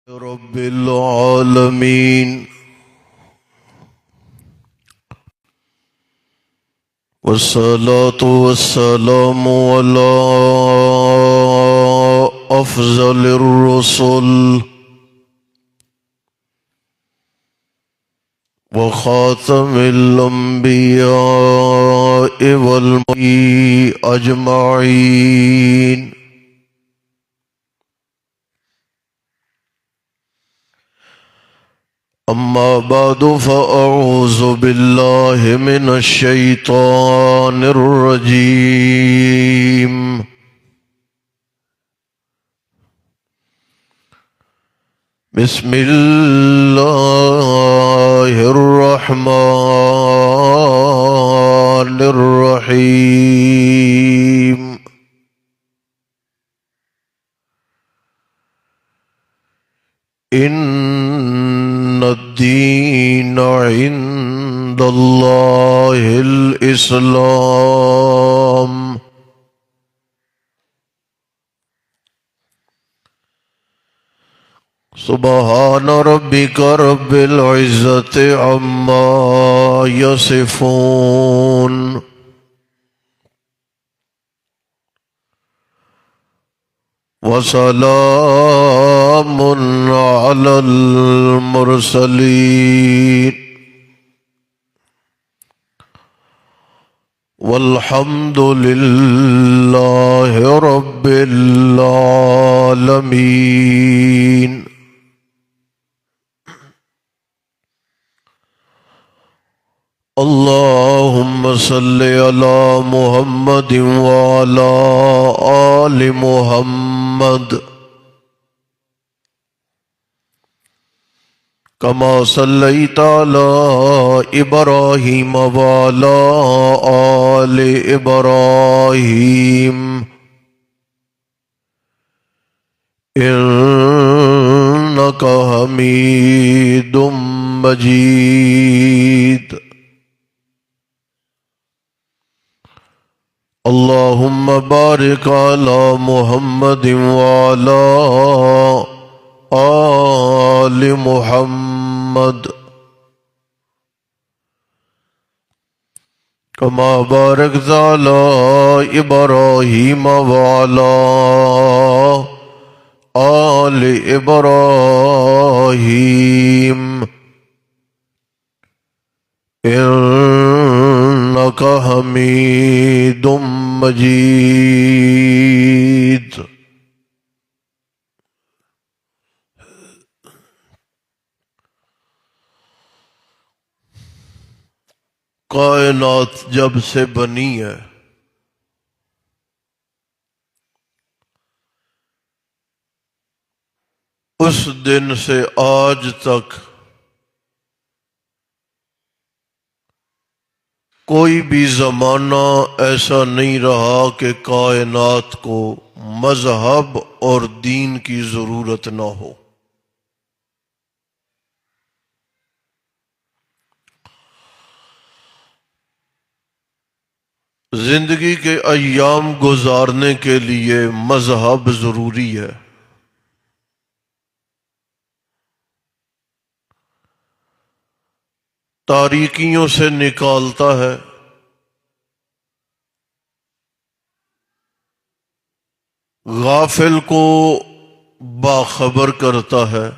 رب العالمين والصلاة والسلام على أفضل الرسل وخاتم الأنبياء والمرسلين أجمعين. أما بعد فأعوذ بالله من الشيطان الرجيم. بسم الله الرحمن الرحيم. إن الدين عند الله الإسلام. سبحان ربك رب العزة عما يصفون وسلام على المرسلين والحمد لله رب العالمين. اللهم صل على محمد وعلى آل محمد كما صليت على إبراهيم وعلى آل إبراهيم إنك حميد مجيد. اللهم بارك على محمد وعلى آل محمد كما باركت على إبراهيم وعلى آل إبراهيم إنك حميد مجيد. کائنات جب سے بنی ہے اس دن سے آج تک کوئی بھی زمانہ ایسا نہیں رہا کہ کائنات کو مذہب اور دین کی ضرورت نہ ہو. زندگی کے ایام گزارنے کے لیے مذہب ضروری ہے. تاریکیوں سے نکالتا ہے، غافل کو باخبر کرتا ہے،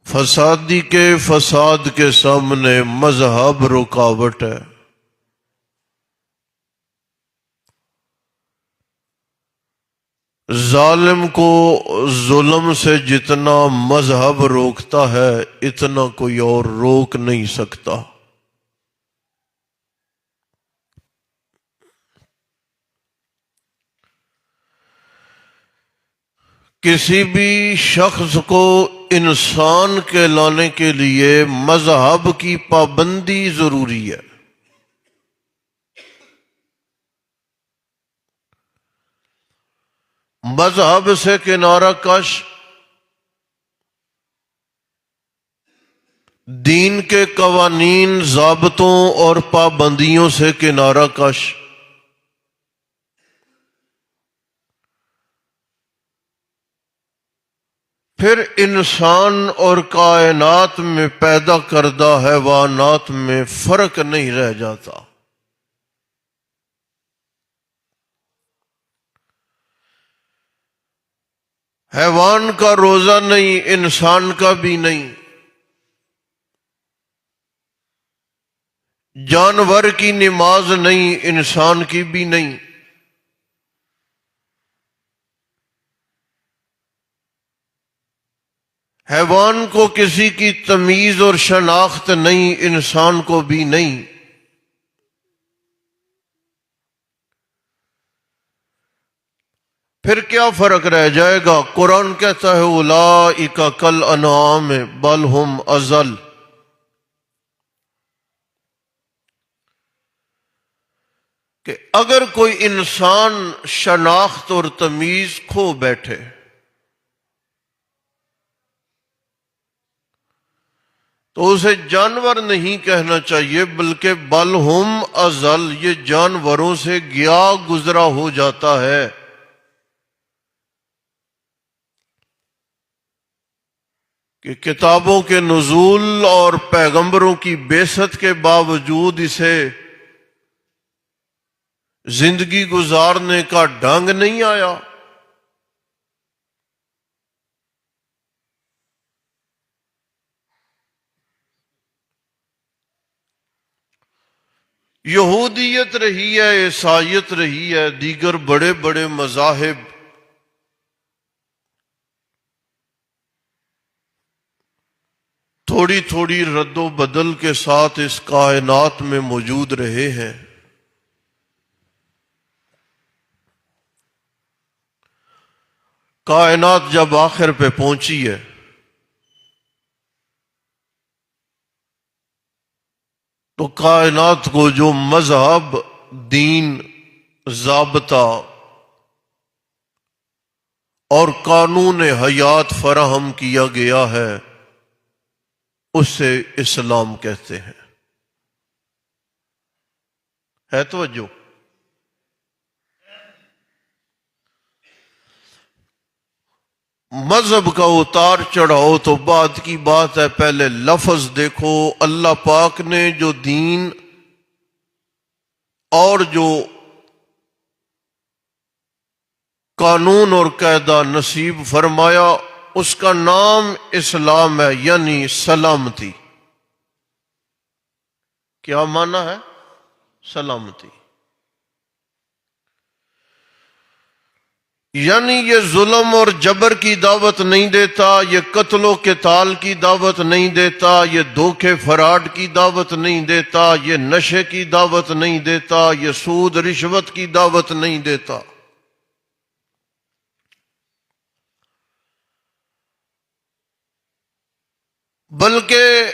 فسادی کے فساد کے سامنے مذہب رکاوٹ ہے. ظالم کو ظلم سے جتنا مذہب روکتا ہے اتنا کوئی اور روک نہیں سکتا. کسی بھی شخص کو انسان کہلانے کے لیے مذہب کی پابندی ضروری ہے. مذہب سے کنارہ کش، دین کے قوانین، ضابطوں اور پابندیوں سے کنارہ کش، پھر انسان اور کائنات میں پیدا کردہ حیوانات میں فرق نہیں رہ جاتا۔ حیوان کا روزہ نہیں، انسان کا بھی نہیں، جانور کی نماز نہیں، انسان کی بھی نہیں۔ حیوان کو کسی کی تمیز اور شناخت نہیں، انسان کو بھی نہیں۔ پھر کیا فرق رہ جائے گا؟ قرآن کہتا ہے اولئک کالانعام بل ہم اضل۔ کہ اگر کوئی انسان شناخت اور تمیز کھو بیٹھے تو اسے جانور نہیں کہنا چاہیے، بلکہ بل ہم اضل، یہ جانوروں سے گیا گزرا ہو جاتا ہے۔ کہ کتابوں کے نزول اور پیغمبروں کی بعثت کے باوجود اسے زندگی گزارنے کا ڈھنگ نہیں آیا۔ یہودیت رہی ہے، عیسائیت رہی ہے، دیگر بڑے بڑے مذاہب تھوڑی تھوڑی رد و بدل کے ساتھ اس کائنات میں موجود رہے ہیں۔ کائنات جب آخر پہ پہنچی ہے تو کائنات کو جو مذہب، دین، ضابطہ اور قانون حیات فراہم کیا گیا ہے اسے اسلام کہتے ہیں۔ ہے توجہ؟ مذہب کا اتار چڑھاؤ تو بعد کی بات ہے، پہلے لفظ دیکھو۔ اللہ پاک نے جو دین اور جو قانون اور قاعدہ نصیب فرمایا اس کا نام اسلام ہے، یعنی سلامتی۔ کیا معنی ہے؟ سلامتی۔ یعنی یہ ظلم اور جبر کی دعوت نہیں دیتا، یہ قتل و قتال کی دعوت نہیں دیتا، یہ دھوکے فراڈ کی دعوت نہیں دیتا، یہ نشے کی دعوت نہیں دیتا، یہ سود رشوت کی دعوت نہیں دیتا۔ بلکہ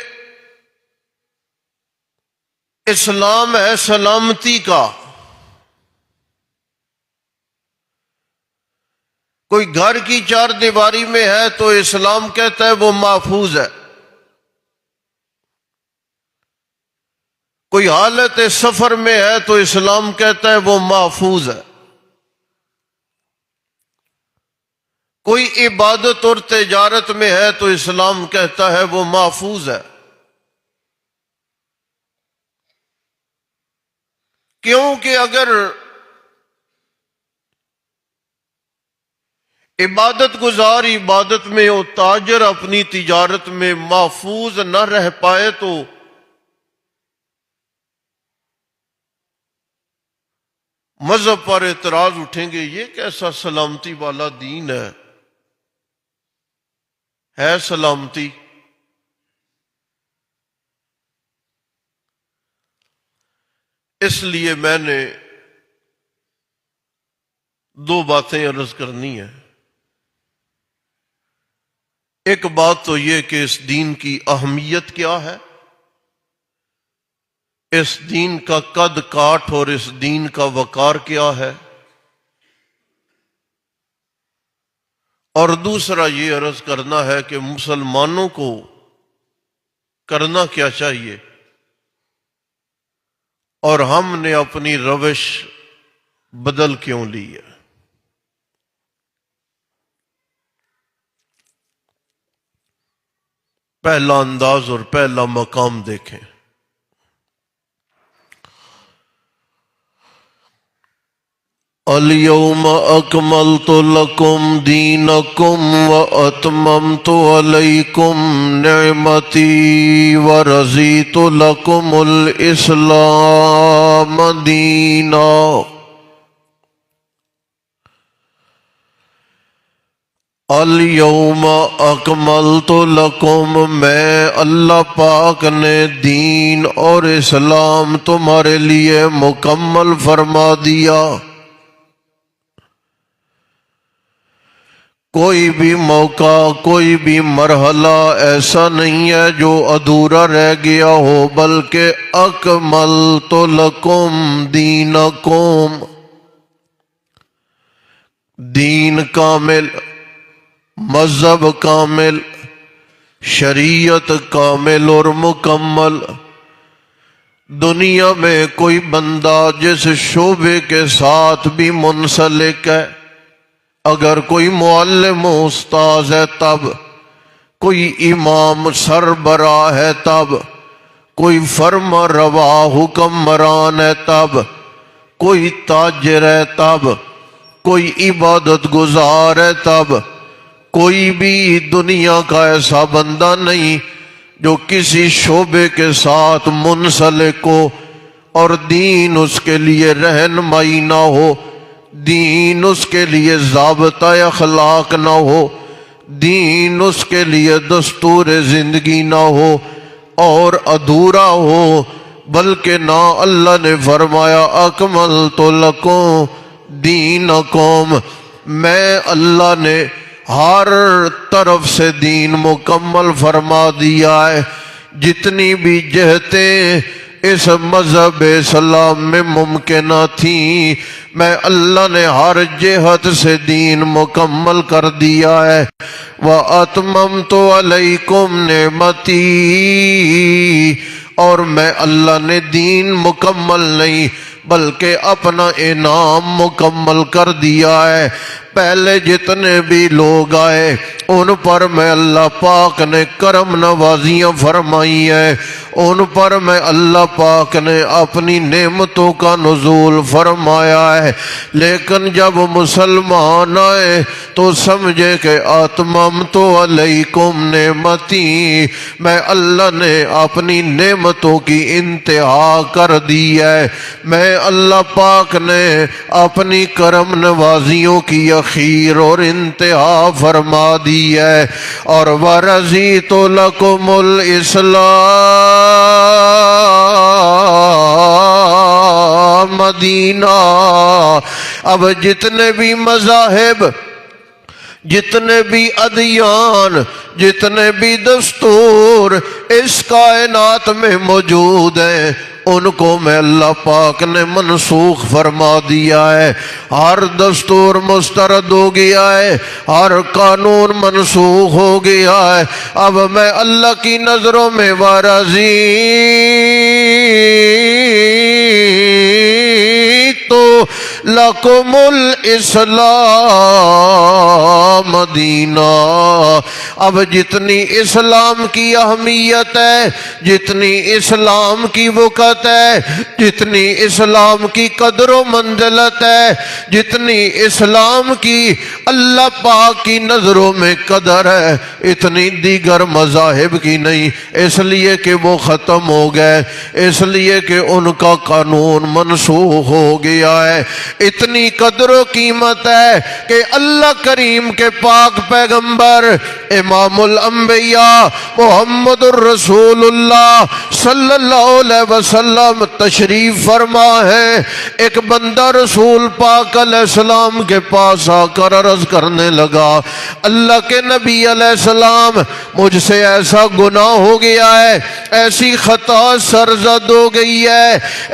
اسلام ہے سلامتی کا۔ کوئی گھر کی چار دیواری میں ہے تو اسلام کہتا ہے وہ محفوظ ہے۔ کوئی حالت سفر میں ہے تو اسلام کہتا ہے وہ محفوظ ہے۔ کوئی عبادت اور تجارت میں ہے تو اسلام کہتا ہے وہ محفوظ ہے۔ کیونکہ اگر عبادت گزار عبادت میں اور تاجر اپنی تجارت میں محفوظ نہ رہ پائے تو مذہب پر اعتراض اٹھیں گے، یہ کیسا سلامتی والا دین ہے سلامتی؟ اس لیے میں نے دو باتیں عرض کرنی ہیں۔ ایک بات تو یہ کہ اس دین کی اہمیت کیا ہے، اس دین کا قد کاٹ اور اس دین کا وقار کیا ہے، اور دوسرا یہ عرض کرنا ہے کہ مسلمانوں کو کرنا کیا چاہیے اور ہم نے اپنی روش بدل کیوں لی ہے۔ پہلا انداز اور پہلا مقام دیکھیں۔ اليوم اکملت لکم دینکم واتممت علیکم نعمتی ورضیت لکم الاسلام دینا۔ اليوم اکملت لکم، میں اللہ پاک نے دین اور اسلام تمہارے لیے مکمل فرما دیا۔ کوئی بھی موقع، کوئی بھی مرحلہ ایسا نہیں ہے جو ادھورا رہ گیا ہو، بلکہ اکملت لکم دینکم، دین کامل، مذہب کامل، شریعت کامل اور مکمل۔ دنیا میں کوئی بندہ جس شعبے کے ساتھ بھی منسلک ہے، اگر کوئی معلم و استاذ ہے تب، کوئی امام سربراہ ہے تب، کوئی فرما روا حکمران ہے تب، کوئی تاجر ہے تب، کوئی عبادت گزار ہے تب، کوئی بھی دنیا کا ایسا بندہ نہیں جو کسی شعبے کے ساتھ منسلک ہو اور دین اس کے لیے رہنمائی نہ ہو، دین اس کے لیے ضابطہ اخلاق نہ ہو، دین اس کے لیے دستور زندگی نہ ہو اور ادھورا ہو، بلکہ نہ اللہ نے فرمایا اکملت لکم دینکم، میں اللہ نے ہر طرف سے دین مکمل فرما دیا ہے۔ جتنی بھی جہتیں اس مذہب اسلام میں ممکنہ تھیں، میں اللہ نے ہر جہت سے دین مکمل کر دیا ہے۔ وَأَتْمَمْتُ عَلَيْكُمْ نِعْمَتِي، اور میں اللہ نے دین مکمل نہیں بلکہ اپنا انعام مکمل کر دیا ہے۔ پہلے جتنے بھی لوگ آئے ان پر میں اللہ پاک نے کرم نوازیاں فرمائی ہیں، ان پر میں اللہ پاک نے اپنی نعمتوں کا نزول فرمایا ہے، لیکن جب مسلمان آئے تو سمجھے کہ اتممت علیکم نعمتی، میں اللہ نے اپنی نعمتوں کی انتہا کر دی ہے، میں اللہ پاک نے اپنی کرم نوازیوں کی اخیر اور انتہا فرما دی ہے۔ اور وَرَضِیتُ لَکُمُ الْإِسْلَامَ دِینًا، اب جتنے بھی مذاہب، جتنے بھی ادیان، جتنے بھی دستور اس کائنات میں موجود ہیں، ان کو میں اللہ پاک نے منسوخ فرما دیا ہے۔ ہر دستور مسترد ہو گیا ہے، ہر قانون منسوخ ہو گیا ہے۔ اب میں اللہ کی نظروں میں وَرَضِیتُ لَکُمُ الْإِسْلَامَ دِینًا، اب جتنی اسلام کی اہمیت ہے، جتنی اسلام کی وقت ہے، جتنی اسلام کی قدر و منزلت ہے، جتنی اسلام کی اللہ پاک کی نظروں میں قدر ہے، اتنی دیگر مذاہب کی نہیں، اس لیے کہ وہ ختم ہو گئے، اس لیے کہ ان کا قانون منسوخ ہو گیا ہے۔ اتنی قدر و قیمت ہے کہ اللہ کریم کے پاک پیغمبر امام الانبیاء محمد الرسول اللہ صلی اللہ علیہ وسلم تشریف فرما ہے۔ ایک بندہ رسول پاک علیہ السلام کے پاس آ کر عرض کرنے لگا، اللہ کے نبی علیہ السلام، مجھ سے ایسا گناہ ہو گیا ہے، ایسی خطا سرزد ہو گئی ہے،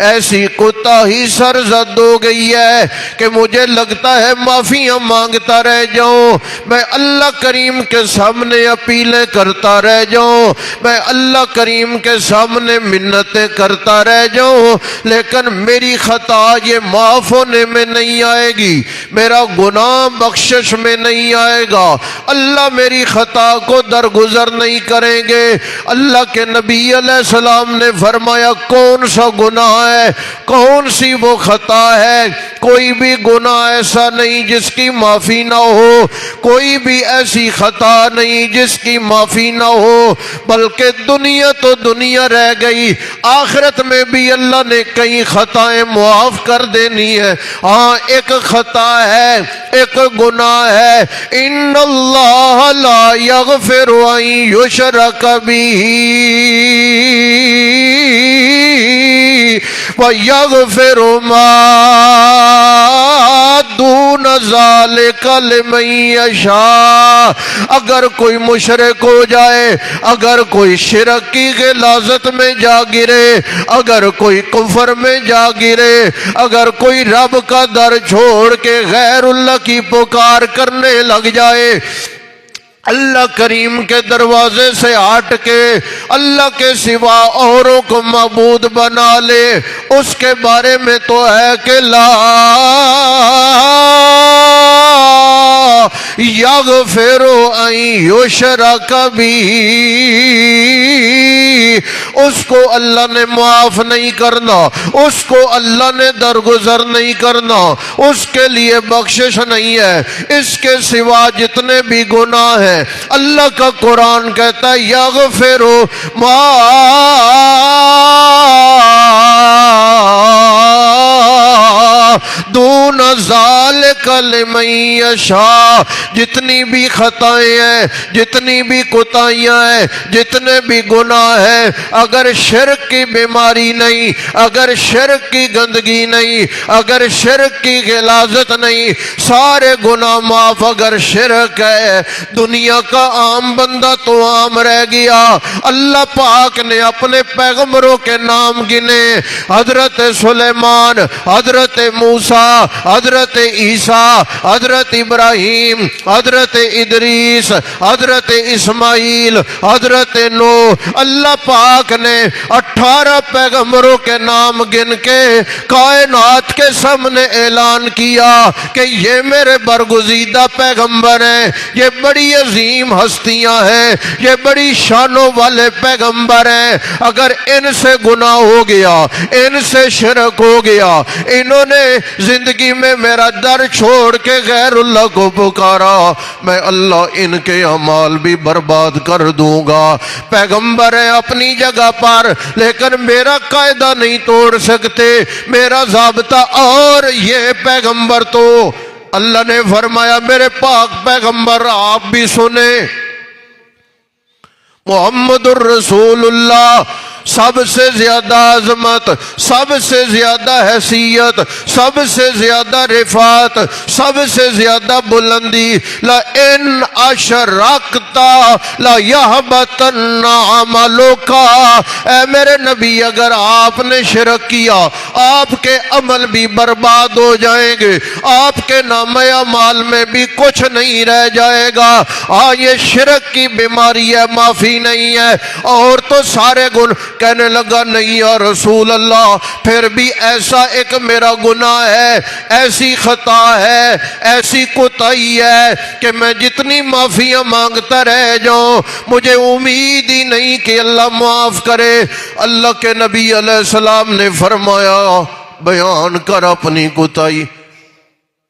ایسی کوتاہی سرزد ہو گئی ہے کہ مجھے لگتا ہے معافیاں مانگتا رہ جاؤں، میں اللہ کریم کے سامنے اپیلیں کرتا رہ جاؤں، میں اللہ کریم کے سامنے منتیں کرتا رہ جاؤں، لیکن میری خطا یہ معاف ہونے میں نہیں آئے گی، میرا گناہ بخشش میں نہیں آئے گا، اللہ میری خطا کو درگزر نہیں کریں گے۔ اللہ کے نبی علیہ السلام نے فرمایا کون سا گناہ ہے، کون سی وہ خطا ہے؟ کوئی بھی گناہ ایسا نہیں جس کی معافی نہ ہو، کوئی بھی ایسی خطا نہیں جس کی معافی نہ ہو، بلکہ دنیا تو دنیا رہ گئی، آخرت میں بھی اللہ نے کئی خطائیں معاف کر دینی ہے۔ ہاں ایک خطا ہے، ایک گناہ ہے، ان اللہ لا یغفر ان یشرک بہ وَيَغْفِرُ مَا دُونَ ذَلِكَ لِمَن يَشَاءُ۔ اگر کوئی مشرک ہو جائے، اگر کوئی شرک کی غلاظت میں جا گرے، اگر کوئی کفر میں جا گرے، اگر کوئی رب کا در چھوڑ کے غیر اللہ کی پکار کرنے لگ جائے، اللہ کریم کے دروازے سے ہٹ کے اللہ کے سوا اوروں کو معبود بنا لے، اس کے بارے میں تو ہے کہ لا یغفر ان یشرک بہ، اس کو اللہ نے معاف نہیں کرنا، اس کو اللہ نے درگزر نہیں کرنا، اس کے لیے بخشش نہیں ہے۔ اس کے سوا جتنے بھی گناہ ہیں اللہ کا قرآن کہتا ہے یغفر ما دون ذالک لمن یشاء، جتنی بھی خطائیں ہیں، جتنی بھی کوتاہیاں ہیں، جتنے بھی گناہ ہیں، اگر شرک کی بیماری نہیں، اگر شرک کی گندگی نہیں، اگر شرک کی غلاظت نہیں، سارے گناہ معاف۔ اگر شرک ہے، دنیا کا عام بندہ تو عام رہ گیا، اللہ پاک نے اپنے پیغمبروں کے نام گنے، حضرت سلیمان، حضرت موسیٰ، حضرت عیسیٰ، حضرت ابراہیم، حضرت ادریس، حضرت اسماعیل، حضرت نوح، اللہ پاک نے 18 پیغمبروں کے نام گن کے کائنات کے سامنے اعلان کیا کہ یہ میرے برگزیدہ پیغمبر ہیں، یہ بڑی عظیم ہستیاں ہیں، یہ بڑی شانوں والے پیغمبر ہیں۔ اگر ان سے گناہ ہو گیا، ان سے شرک ہو گیا، انہوں نے زندگی میں میرا در چھوڑ کے غیر اللہ کو پکارا، میں اللہ ان کے اعمال بھی برباد کر دوں گا۔ پیغمبر ہیں اپنی جگہ پر، لیکن میرا قاعدہ نہیں توڑ سکتے، میرا ضابطہ، اور یہ پیغمبر تو اللہ نے فرمایا میرے پاک پیغمبر آپ بھی سنیں، محمد الرسول اللہ سب سے زیادہ عظمت، سب سے زیادہ حیثیت، سب سے زیادہ رفعت، سب سے زیادہ بلندی، لَإِنْ أَشْرَكْتَ لَيَحْبَطَنَّ عَمَلُكَ، اے میرے نبی اگر آپ نے شرک کیا آپ کے عمل بھی برباد ہو جائیں گے، آپ کے نامہ اعمال میں بھی کچھ نہیں رہ جائے گا۔ یہ شرک کی بیماری ہے، معافی نہیں ہے، اور تو سارے گناہ۔ کہنے لگا نہیں یا رسول اللہ، پھر بھی ایسا ایک میرا گناہ ہے، ایسی خطا ہے، ایسی کوتاہی ہے کہ میں جتنی معافیاں مانگتا رہ جاؤں مجھے امید ہی نہیں کہ اللہ معاف کرے۔ اللہ کے نبی علیہ السلام نے فرمایا بیان کر اپنی کوتاہی۔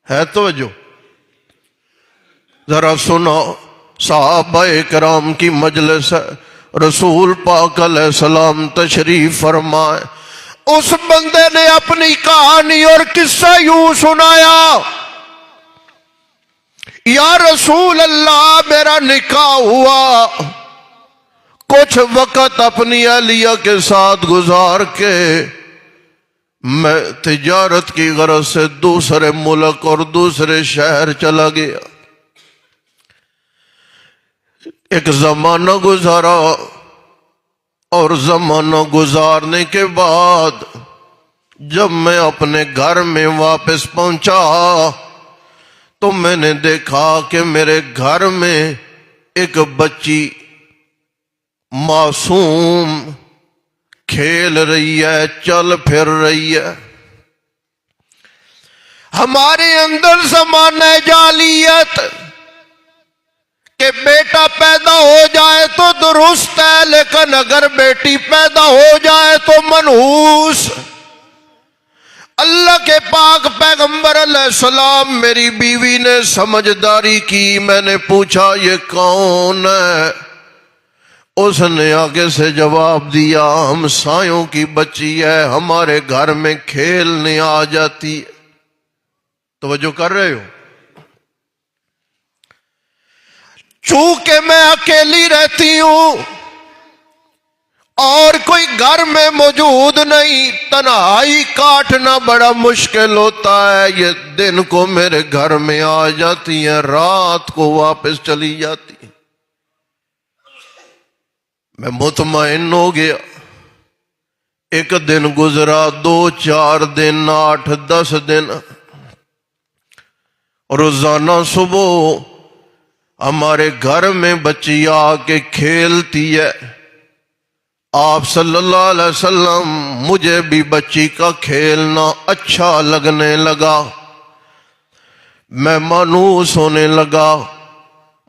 ہے توجہ؟ ذرا سنو، صحابہ کرام کی مجلس ہے، رسول پاک علیہ السلام تشریف فرمائے، اس بندے نے اپنی کہانی اور قصہ یوں سنایا، یا رسول اللہ میرا نکاح ہوا، کچھ وقت اپنی اہلیہ کے ساتھ گزار کے میں تجارت کی غرض سے دوسرے ملک اور دوسرے شہر چلا گیا۔ ایک زمانہ گزارا اور زمانہ گزارنے کے بعد جب میں اپنے گھر میں واپس پہنچا تو میں نے دیکھا کہ میرے گھر میں ایک بچی معصوم کھیل رہی ہے، چل پھر رہی ہے۔ ہمارے اندر زمانہ جاہلیت کہ بیٹا پیدا ہو جائے تو درست ہے، لیکن اگر بیٹی پیدا ہو جائے تو منحوس۔ اللہ کے پاک پیغمبر علیہ السلام، میری بیوی نے سمجھداری کی، میں نے پوچھا یہ کون ہے؟ اس نے آگے سے جواب دیا ہم سایوں کی بچی ہے، ہمارے گھر میں کھیلنے آ جاتی ہے۔ توجہ کر رہے ہو؟ چونکہ میں اکیلی رہتی ہوں اور کوئی گھر میں موجود نہیں، تنہائی کاٹنا بڑا مشکل ہوتا ہے، یہ دن کو میرے گھر میں آ جاتی ہیں، رات کو واپس چلی جاتی ہیں۔ میں مطمئن ہو گیا۔ ایک دن گزرا، 2 4 دن، 8 10 دن، روزانہ صبح ہمارے گھر میں بچی آ کے کھیلتی ہے۔ آپ صلی اللہ علیہ وسلم، مجھے بھی بچی کا کھیلنا اچھا لگنے لگا، میں مانوس ہونے لگا،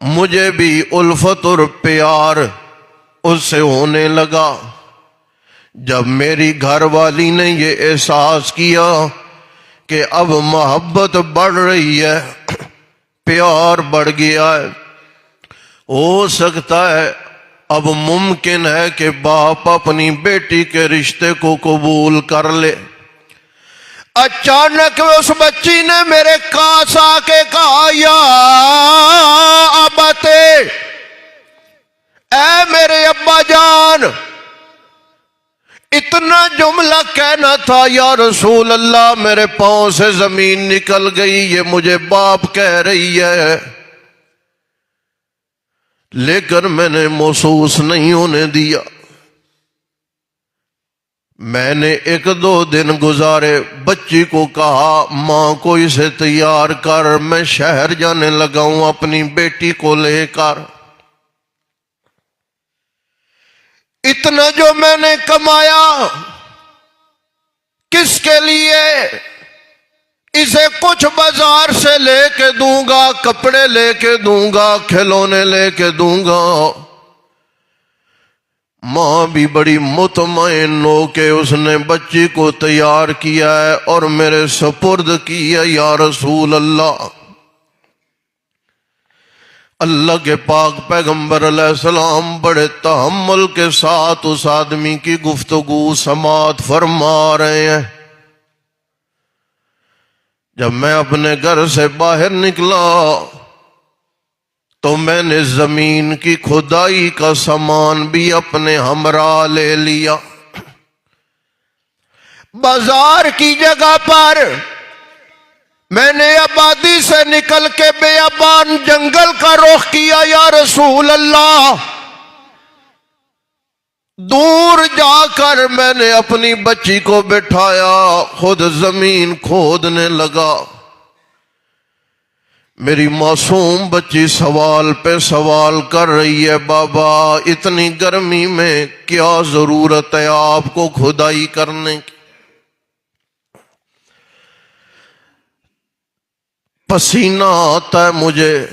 مجھے بھی الفت اور پیار اس سے ہونے لگا۔ جب میری گھر والی نے یہ احساس کیا کہ اب محبت بڑھ رہی ہے، پیار بڑھ گیا ہے، ہو سکتا ہے اب ممکن ہے کہ باپ اپنی بیٹی کے رشتے کو قبول کر لے، اچانک اس بچی نے میرے پاس آ کے کہا یا ابتے، اے میرے ابا جان، اتنا جملہ کہنا تھا یا رسول اللہ، میرے پاؤں سے زمین نکل گئی، یہ مجھے باپ کہہ رہی ہے، لیکن میں نے محسوس نہیں ہونے دیا۔ میں نے 1 2 دن گزارے، بچی کو کہا ماں کو اسے تیار کر، میں شہر جانے لگا ہوں اپنی بیٹی کو لے کر۔ اتنا جو میں نے کمایا کس کے لیے؟ اسے کچھ بازار سے لے کے دوں گا، کپڑے لے کے دوں گا، کھلونے لے کے دوں گا۔ ماں بھی بڑی مطمئن ہو کہ اس نے بچی کو تیار کیا ہے اور میرے سپرد کی ہے۔ یا رسول اللہ، اللہ کے پاک پیغمبر علیہ السلام بڑے تحمل کے ساتھ اس آدمی کی گفتگو سماعت فرما رہے ہیں۔ جب میں اپنے گھر سے باہر نکلا تو میں نے زمین کی کھدائی کا سامان بھی اپنے ہمراہ لے لیا۔ بازار کی جگہ پر میں نے آبادی سے نکل کے بیابان جنگل کا رخ کیا۔ یا رسول اللہ، دور جا کر میں نے اپنی بچی کو بٹھایا، خود زمین کھودنے لگا۔ میری معصوم بچی سوال پہ سوال کر رہی ہے، بابا اتنی گرمی میں کیا ضرورت ہے آپ کو کھدائی کرنے کی؟ پسینہ آتا ہے مجھے۔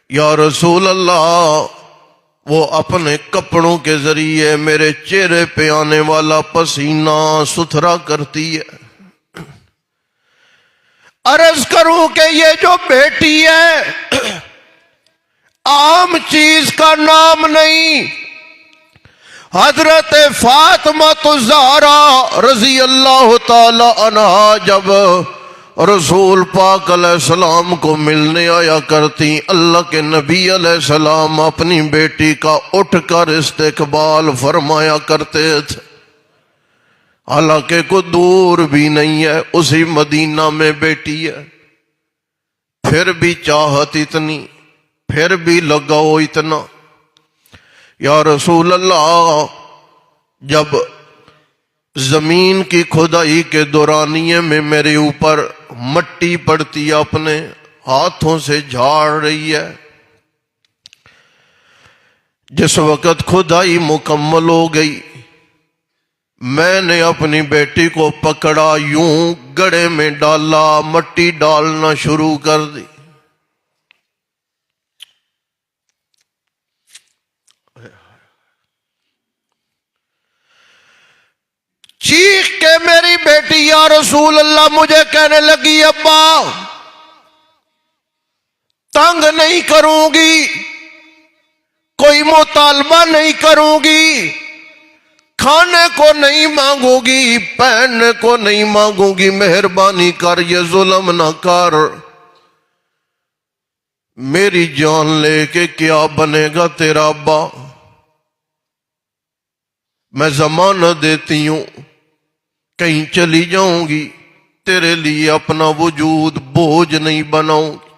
یا رسول اللہ، وہ اپنے کپڑوں کے ذریعے میرے چہرے پہ آنے والا پسینہ ستھرا کرتی ہے۔ عرض کروں کہ یہ جو بیٹی ہے عام چیز کا نام نہیں۔ حضرت فاطمہ الزہرا رضی اللہ تعالی عنہا جب رسول پاک علیہ السلام کو ملنے آیا کرتی، اللہ کے نبی علیہ السلام اپنی بیٹی کا اٹھ کر استقبال فرمایا کرتے تھے۔ حالانکہ کوئی دور بھی نہیں ہے، اسی مدینہ میں بیٹی ہے، پھر بھی چاہت اتنی، پھر بھی لگاؤ اتنا۔ یا رسول اللہ، جب زمین کی کھدائی کے دورانیے میں میرے اوپر مٹی پڑتی اپنے ہاتھوں سے جھاڑ رہی ہے۔ جس وقت کھدائی مکمل ہو گئی، میں نے اپنی بیٹی کو پکڑا، یوں گڑھے میں ڈالا، مٹی ڈالنا شروع کر دی۔ چیخ کے میری بیٹی یا رسول اللہ مجھے کہنے لگی، ابا تنگ نہیں کروں گی، کوئی مطالبہ نہیں کروں گی، کھانے کو نہیں مانگوں گی، پہننے کو نہیں مانگوں گی، مہربانی کر یہ ظلم نہ کر۔ میری جان لے کے کیا بنے گا تیرا ابا؟ میں ضمانت دیتی ہوں، کہیں چلی جاؤں گی تیرے لیے اپنا وجود بوجھ نہیں بناؤں گی۔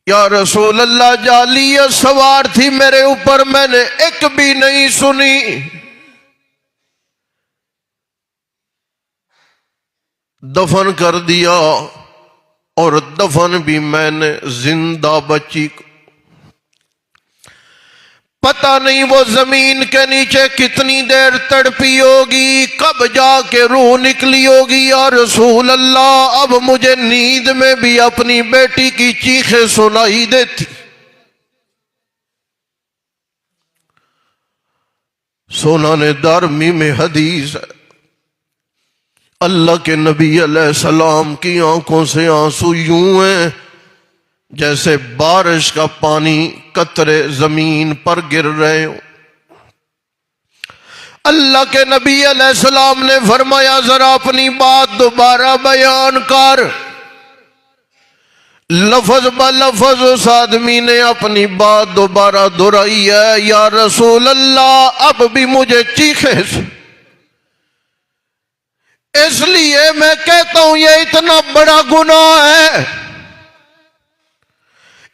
یا رسول اللہ جالیت سوار تھی میرے اوپر، میں نے ایک بھی نہیں سنی۔ دفن کر دیا، اور دفن بھی میں نے زندہ بچی کو۔ پتہ نہیں وہ زمین کے نیچے کتنی دیر تڑپی ہوگی، کب جا کے روح نکلی ہوگی۔ یا رسول اللہ اب مجھے نیند میں بھی اپنی بیٹی کی چیخیں سنائی دیتی۔ سنن دارمی میں حدیث ہے، اللہ کے نبی علیہ السلام کی آنکھوں سے آنسو یوں ہیں جیسے بارش کا پانی قطرے زمین پر گر رہے ہوں۔ اللہ کے نبی علیہ السلام نے فرمایا، ذرا اپنی بات دوبارہ بیان کر۔ لفظ بلفظ اس آدمی نے اپنی بات دوبارہ دہرائی ہے، یا رسول اللہ اب بھی مجھے چیخیں سے، اس لیے میں کہتا ہوں یہ اتنا بڑا گناہ ہے،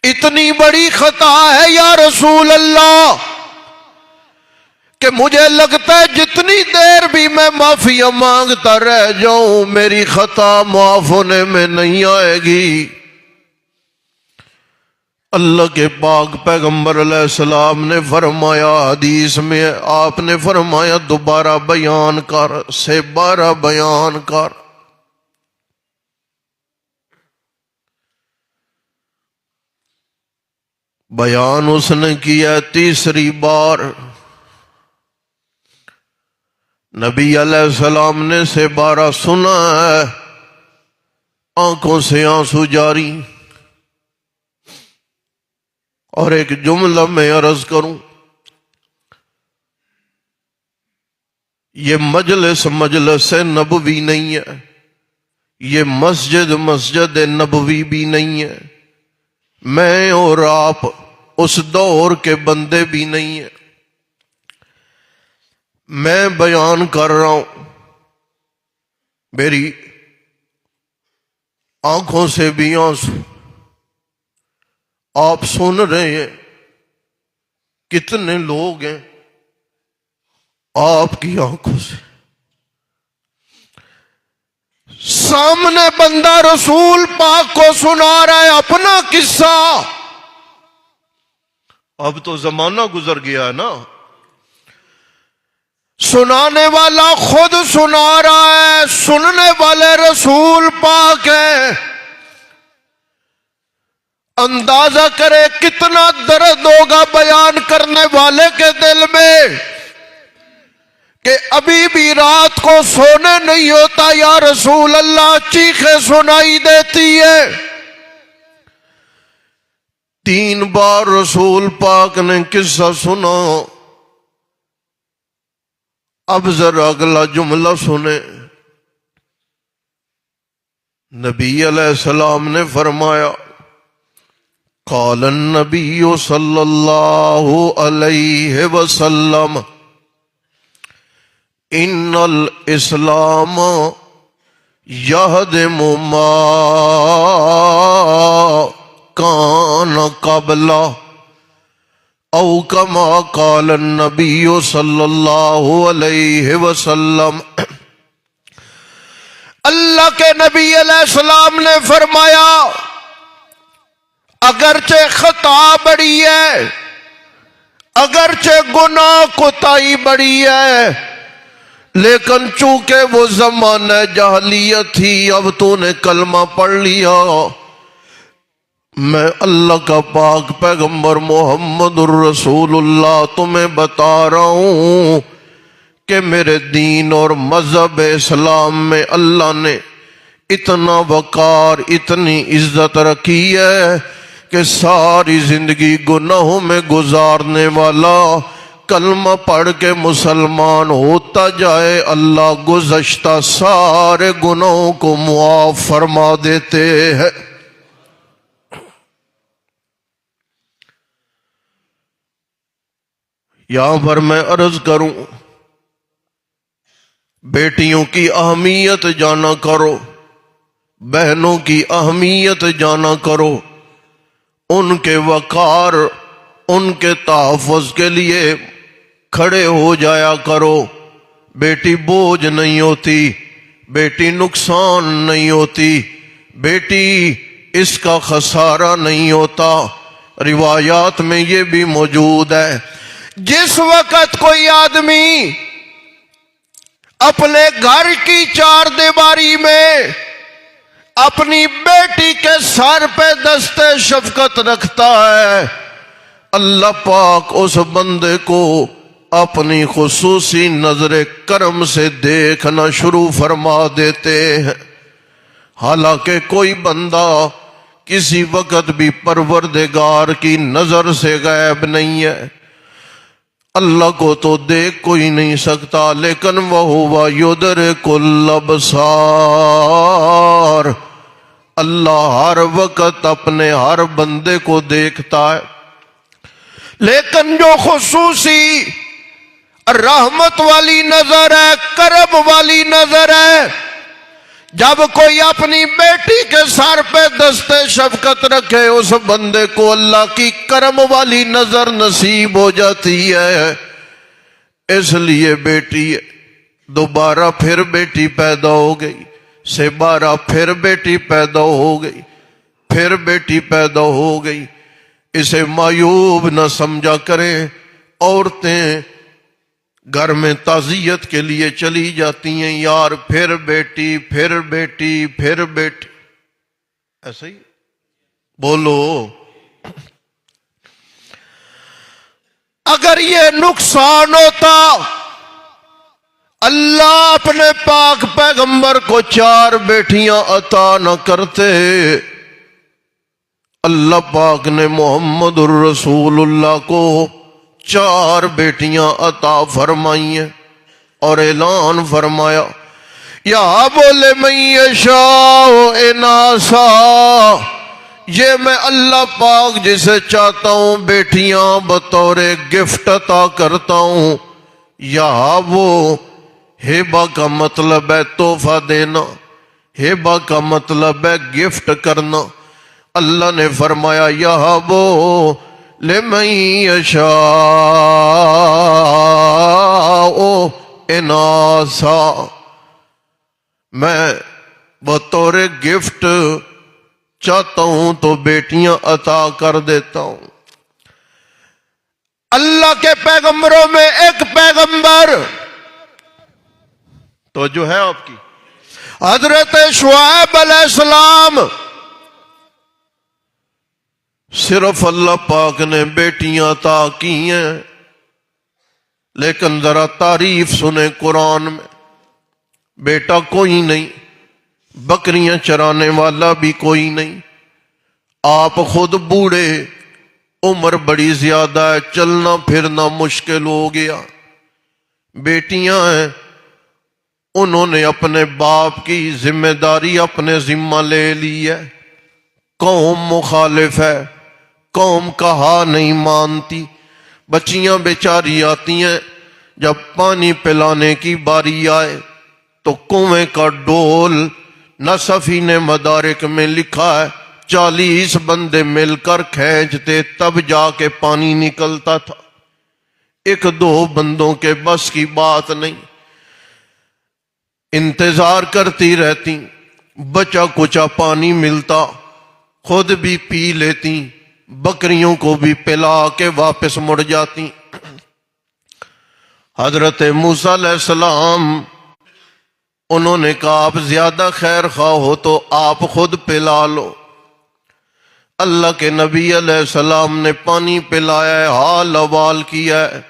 اتنی بڑی خطا ہے یا رسول اللہ، کہ مجھے لگتا ہے جتنی دیر بھی میں معافی مانگتا رہ جاؤں میری خطا معاف ہونے میں نہیں آئے گی۔ اللہ کے پاک پیغمبر علیہ السلام نے فرمایا، حدیث میں آپ نے فرمایا دوبارہ بیان کر، سے بارہ بیان کر۔ بیان اس نے کیا تیسری بار، نبی علیہ السلام نے سے بارہ سنا ہے، آنکھوں سے آنسو جاری۔ اور ایک جملہ میں عرض کروں، یہ مجلس نبوی نہیں ہے، یہ مسجد نبوی بھی نہیں ہے، میں اور آپ اس دور کے بندے بھی نہیں ہیں۔ میں بیان کر رہا ہوں، میری آنکھوں سے بھی آنسو، آپ سن رہے ہیں، کتنے لوگ ہیں آپ کی آنکھوں سے۔ سامنے بندہ رسول پاک کو سنا رہا ہے اپنا قصہ، اب تو زمانہ گزر گیا ہے نا، سنانے والا خود سنا رہا ہے، سننے والے رسول پاک ہے۔ اندازہ کرے کتنا درد ہوگا بیان کرنے والے کے دل میں، کہ ابھی بھی رات کو سونے نہیں ہوتا، یا رسول اللہ چیخیں سنائی دیتی ہے۔ 3 بار رسول پاک نے قصہ سنا، اب ذرا اگلا جملہ سنے۔ نبی علیہ السلام نے فرمایا، قال النبی صلی اللہ علیہ وسلم ان الاسلام یہدم ما کان قبل او کما قال النبی صلی اللہ علیہ وسلم۔ اللہ کے نبی علیہ السلام نے فرمایا اگرچہ خطا بڑی ہے، اگرچہ گناہ کوتاہی بڑی ہے، لیکن چونکہ وہ زمانہ جاہلیت تھی، اب تو نے کلمہ پڑھ لیا، میں اللہ کا پاک پیغمبر محمد الرسول اللہ تمہیں بتا رہا ہوں کہ میرے دین اور مذہب اسلام میں اللہ نے اتنا وقار، اتنی عزت رکھی ہے کہ ساری زندگی گناہوں میں گزارنے والا کلمہ پڑھ کے مسلمان ہوتا جائے، اللہ گزشتہ سارے گناہوں کو معاف فرما دیتے ہیں۔ یہاں پر میں عرض کروں، بیٹیوں کی اہمیت جانا کرو، بہنوں کی اہمیت جانا کرو، ان کے وقار، ان کے تحفظ کے لیے کھڑے ہو جایا کرو۔ بیٹی بوجھ نہیں ہوتی، بیٹی نقصان نہیں ہوتی، بیٹی اس کا خسارہ نہیں ہوتا۔ روایات میں یہ بھی موجود ہے، جس وقت کوئی آدمی اپنے گھر کی چار دیواری میں اپنی بیٹی کے سر پہ دستِ شفقت رکھتا ہے، اللہ پاک اس بندے کو اپنی خصوصی نظر کرم سے دیکھنا شروع فرما دیتے ہیں۔ حالانکہ کوئی بندہ کسی وقت بھی پروردگار کی نظر سے غائب نہیں ہے، اللہ کو تو دیکھ کوئی نہیں سکتا، لیکن وَهُوَ يُدْرِكُ الْأَبْصَارَ، اللہ ہر وقت اپنے ہر بندے کو دیکھتا ہے۔ لیکن جو خصوصی رحمت والی نظر ہے، کرم والی نظر ہے، جب کوئی اپنی بیٹی کے سر پہ دستِ شفقت رکھے، اس بندے کو اللہ کی کرم والی نظر نصیب ہو جاتی ہے۔ اس لیے بیٹی دوبارہ پھر بیٹی پیدا ہو گئی، سے بارہ پھر بیٹی پیدا ہو گئی، پھر بیٹی پیدا ہو گئی، اسے معیوب نہ سمجھا کریں۔ عورتیں گھر میں تعزیت کے لیے چلی جاتی ہیں، یار پھر بیٹی، پھر بیٹی، پھر بیٹی، ایسا ہی بولو۔ اگر یہ نقصان ہوتا، اللہ اپنے پاک پیغمبر کو 4 بیٹیاں عطا نہ کرتے۔ اللہ پاک نے محمد الرسول اللہ کو 4 بیٹیاں عطا فرمائی ہیں اور اعلان فرمایا، یا بولے من یشاء اناسا، یہ میں اللہ پاک جسے چاہتا ہوں بیٹیاں بطور گفٹ عطا کرتا ہوں۔ یا وہ ہبہ کا مطلب ہے تحفہ دینا، ہبہ کا مطلب ہے گفٹ کرنا۔ اللہ نے فرمایا یہبو لمن یشاء اناسا، میں بطور گفٹ چاہتا ہوں تو بیٹیاں عطا کر دیتا ہوں۔ اللہ کے پیغمبروں میں ایک پیغمبر تو جو ہے آپ کی حضرت شعیب علیہ السلام، صرف اللہ پاک نے بیٹیاں عطا کی ہیں، لیکن ذرا تعریف سنیں قرآن میں، بیٹا کوئی نہیں، بکریاں چرانے والا بھی کوئی نہیں، آپ خود بوڑھے، عمر بڑی زیادہ ہے، چلنا پھرنا مشکل ہو گیا، بیٹیاں ہیں، انہوں نے اپنے باپ کی ذمہ داری اپنے ذمہ لے لی ہے۔ قوم مخالف ہے، قوم کہا نہیں مانتی، بچیاں بیچاری آتی ہیں، جب پانی پلانے کی باری آئے تو کنویں کا ڈول، نصفی نے مدارک میں لکھا ہے 40 بندے مل کر کھینچتے تب جا کے پانی نکلتا تھا، 1-2 بندوں کے بس کی بات نہیں، انتظار کرتی رہتی، بچا کچا پانی ملتا خود بھی پی لیتی، بکریوں کو بھی پلا کے واپس مڑ جاتی۔ حضرت موسیٰ علیہ السلام انہوں نے کہا آپ زیادہ خیر خواہ ہو تو آپ خود پلا لو۔ اللہ کے نبی علیہ السلام نے پانی پلایا ہے، حال حوال کیا ہے،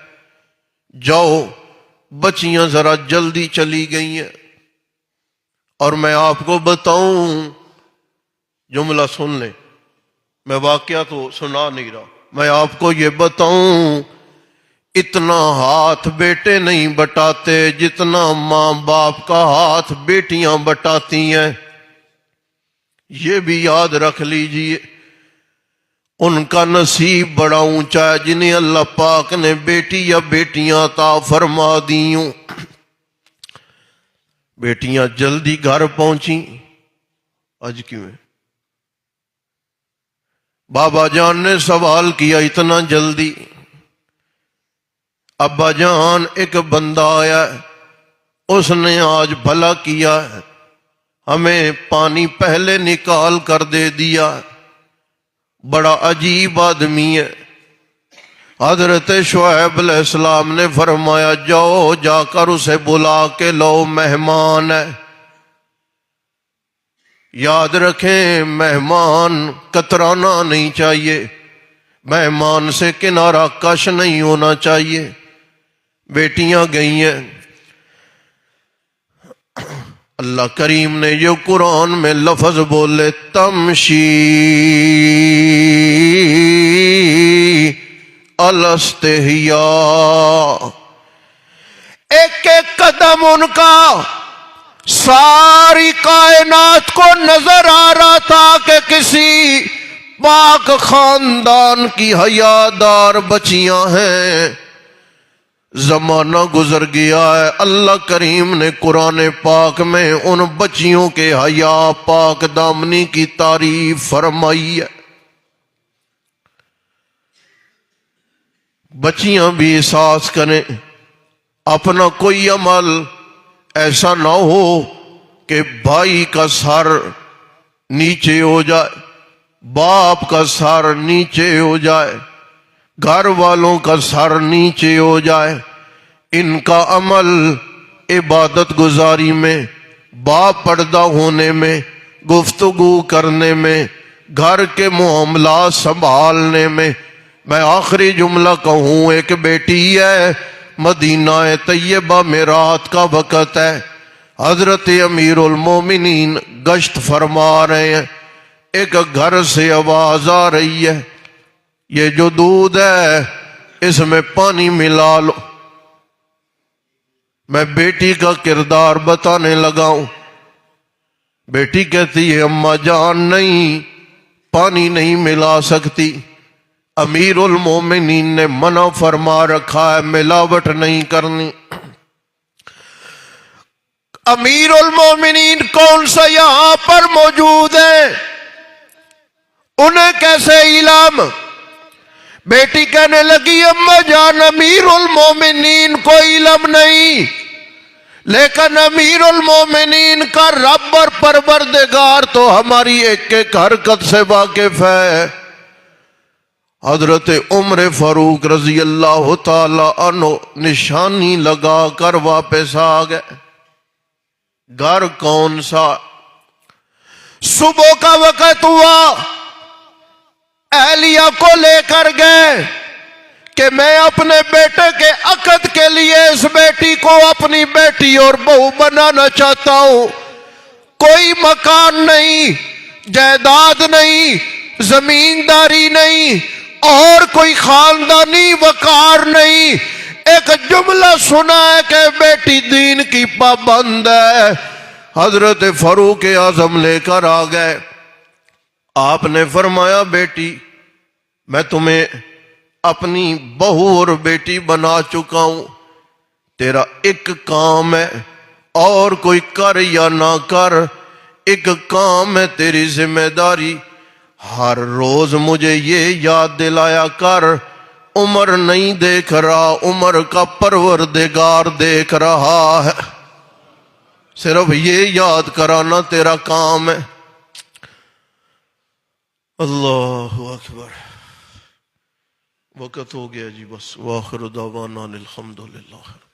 جاؤ بچیاں ذرا جلدی چلی گئی ہیں۔ اور میں آپ کو بتاؤں، جملہ سن لیں، میں واقعہ تو سنا نہیں رہا، میں آپ کو یہ بتاؤں، اتنا ہاتھ بیٹے نہیں بٹاتے جتنا ماں باپ کا ہاتھ بیٹیاں بٹاتی ہیں۔ یہ بھی یاد رکھ لیجئے، ان کا نصیب بڑا اونچا ہے جنہیں اللہ پاک نے بیٹی یا بیٹیاں عطا فرما دیں۔ بیٹیاں جلدی گھر پہنچی، آج کیوں ہے؟ بابا جان نے سوال کیا اتنا جلدی؟ ابا جان ایک بندہ آیا ہے، اس نے آج بھلا کیا ہے، ہمیں پانی پہلے نکال کر دے دیا، بڑا عجیب آدمی ہے۔ حضرت شعیب علیہ السلام نے فرمایا جاؤ جا کر اسے بلا کے لو، مہمان ہے۔ یاد رکھیں مہمان کترانا نہیں چاہیے، مہمان سے کنارہ کش نہیں ہونا چاہیے۔ بیٹیاں گئی ہیں، اللہ کریم نے یہ قرآن میں لفظ بولے تمشی الاستحیا، ایک ایک قدم ان کا ساری کائنات کو نظر آ رہا تھا کہ کسی پاک خاندان کی حیادار بچیاں ہیں۔ زمانہ گزر گیا ہے، اللہ کریم نے قرآن پاک میں ان بچیوں کے حیا پاک دامنی کی تعریف فرمائی ہے۔ بچیاں بھی احساس کریں، اپنا کوئی عمل ایسا نہ ہو کہ بھائی کا سر نیچے ہو جائے، باپ کا سر نیچے ہو جائے، گھر والوں کا سر نیچے ہو جائے۔ ان کا عمل عبادت گزاری میں، با پردہ ہونے میں، گفتگو کرنے میں، گھر کے معاملات سنبھالنے میں۔ میں آخری جملہ کہوں، ایک بیٹی ہے، مدینہ طیبہ میں رات کا وقت ہے، حضرت امیر المومنین گشت فرما رہے ہیں، ایک گھر سے آواز آ رہی ہے یہ جو دودھ ہے اس میں پانی ملا لو۔ میں بیٹی کا کردار بتانے لگا ہوں۔ بیٹی کہتی ہے اماں جان نہیں، پانی نہیں ملا سکتی، امیر المومنین نے منع فرما رکھا ہے، ملاوٹ نہیں کرنی۔ امیر المومنین کون سا یہاں پر موجود ہے، انہیں کیسے علم؟ بیٹی کہنے لگی اماں جان امیر المومنین کو علم نہیں، لیکن امیر المومنین کا رب اور پروردگار تو ہماری ایک ایک حرکت سے واقف ہے۔ حضرت عمر فاروق رضی اللہ تعالی عنہ نشانی لگا کر واپس آ گئے۔ گھر کون سا؟ صبح کا وقت ہوا، اہلیہ کو لے کر گئے کہ میں اپنے بیٹے کے عقد کے لیے اس بیٹی کو اپنی بیٹی اور بہو بنانا چاہتا ہوں۔ کوئی مکان نہیں، جائیداد نہیں، زمینداری نہیں، اور کوئی خاندانی وقار نہیں، ایک جملہ سنا ہے کہ بیٹی دین کی پابند ہے۔ حضرت فاروق اعظم لے کر آ گئے، آپ نے فرمایا بیٹی میں تمہیں اپنی بہو اور بیٹی بنا چکا ہوں، تیرا ایک کام ہے، اور کوئی کر یا نہ کر، ایک کام ہے تیری ذمہ داری، ہر روز مجھے یہ یاد دلایا کر عمر نہیں دیکھ رہا، عمر کا پروردگار دیکھ رہا ہے۔ صرف یہ یاد کرانا تیرا کام ہے۔ اللہ اکبر۔ وقت ہو گیا جی بس، وآخر دعوانا الحمدللہ۔